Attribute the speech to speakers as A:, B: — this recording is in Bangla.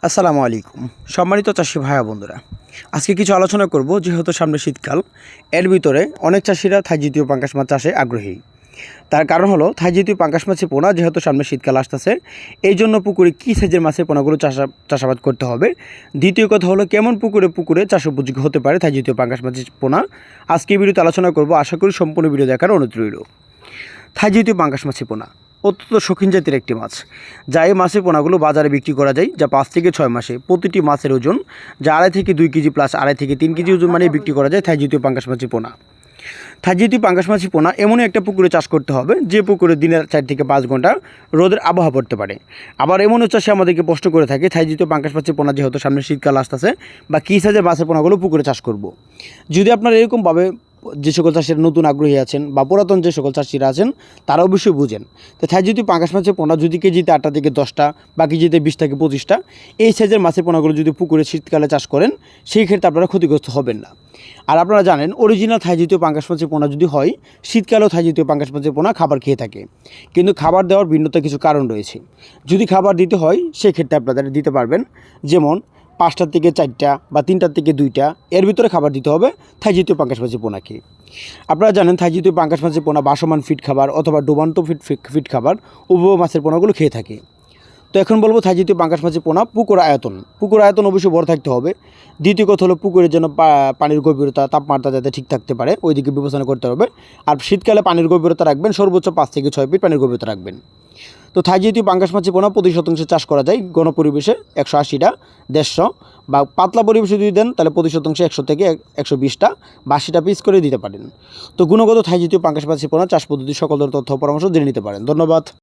A: আসসালামু আলাইকুম সম্মানিত চাষি ভাইয়া বন্ধুরা, আজকে কিছু আলোচনা করব। যেহেতু সামনে শীতকাল, এর ভিতরে অনেক চাষিরা থাই জাতীয় পাঙ্গাস মাছ চাষে আগ্রহী। তার কারণ হলো থাই জাতীয় পাঙ্গাস মাছের পোনা, যেহেতু সামনে শীতকাল আসতেছে, এই জন্য পুকুরে কী সাইজের মাছের পোনাগুলো চাষাবাদ করতে হবে। দ্বিতীয় কথা হলো কেমন পুকুরে চাষ উপযোগী হতে পারে থাই জাতীয় পাঙ্গাস মাছের পোনা। আজকে এই ভিডিওতে আলোচনা করব, আশা করি সম্পূর্ণ ভিডিও দেখার অনুরোধ রইল। থাই জাতীয় পাঙ্গাস মাছের পোনা অত্যন্ত শৌখিন জাতের একটি মাছ, যা এই মাছের পোনাগুলো বাজারে বিক্রি করা যায়, যা 5 থেকে 6 মাসে প্রতিটি মাছের ওজন যা 2.5 থেকে 2 কেজি প্লাস 2.5 থেকে 3 কেজি ওজন মানে বিক্রি করা যায় থাই জাতীয় পাঙ্গাস মাছের পোনা। থাই জাতীয় পাঙ্গাস মাছের পোনা এমনই একটা পুকুরে চাষ করতে হবে, যে পুকুরে দিনের 4 থেকে 5 ঘন্টা রোদের আবহাওয়া পড়তে পারে। আবার এমনও চাষে আমাদেরকে প্রশ্ন করে থাকে, থাই জাতীয় পাঙ্গাস মাছের পোনা যেহেতু সামনে শীতকাল আসতেছে, বা কী সাইজের মাছের পোনাগুলো পুকুরে চাষ করব। যদি আপনারা এরকমভাবে যে সকল চাষিরা নতুন আগ্রহী আছেন বা পুরাতন যে সকল চাষিরা আছেন, তারা অবশ্যই বুঝেন। তো থাই জাতীয় পাঙ্গাস মাছের পোনা যদি কেজিতে 8টা থেকে 10টা বা কেজিতে 20 থেকে 25টা এই সাইজের মাছের পোনাগুলো যদি পুকুরে শীতকালে চাষ করেন, সেই ক্ষেত্রে আপনারা ক্ষতিগ্রস্ত হবেন না। আর আপনারা জানেন, অরিজিনাল থাই জাতীয় পাঙ্গাস মাছের পোনা যদি হয়, শীতকালেও থাই জাতীয় পাঙ্গাস মাছের পোনা খাবার খেয়ে থাকে। কিন্তু খাবার দেওয়ার ভিন্নতা কিছু কারণ রয়েছে। যদি খাবার দিতে হয়, সেক্ষেত্রে আপনাদের দিতে পারবেন, যেমন 5টা থেকে 4টা বা 3টা থেকে 2টা এর ভিতরে খাবার দিতে হবে থাই জাতীয় পাঙ্গাস মাছের পোনাকে। আপনারা জানেন, থাই জাতীয় পাঙ্গাস মাছের পোনা বাসমান ফিট খাবার অথবা ডুবান্ত ফিট খাবার উভয় মাছের পোনাগুলো খেয়ে থাকে। তো এখন বলবো থাই জাতীয় পাঙ্গাস মাছের পোনা পুকুর আয়তন অবশ্যই বড় থাকতে হবে। দ্বিতীয় কথা হলো পুকুরের জন্য পানির গভীরতা, তাপমাত্রা যাতে ঠিক থাকতে পারে ওই দিকে বিবেচনা করতে হবে। আর শীতকালে পানির গভীরতা রাখবেন সর্বোচ্চ 5 থেকে 6 ফিট পানির গভীরতা রাখবেন। তো থাই জাতীয় পাঙ্গাস মাছের পোনা প্রতি শতাংশে চাষ করা যায় গণপরিবেশে 180টা, 150 বা পাতলা পরিবেশে যদি দেন তাহলে প্রতি শতাংশে 100 থেকে 120টা বা 80টা পিস করে দিতে পারেন। তো গুণগত থাই জাতীয় পাঙ্গাস মাছের পোনা চাষ পদ্ধতি সকল ধরনের তথ্য পরামর্শ জেনে নিতে পারেন। ধন্যবাদ।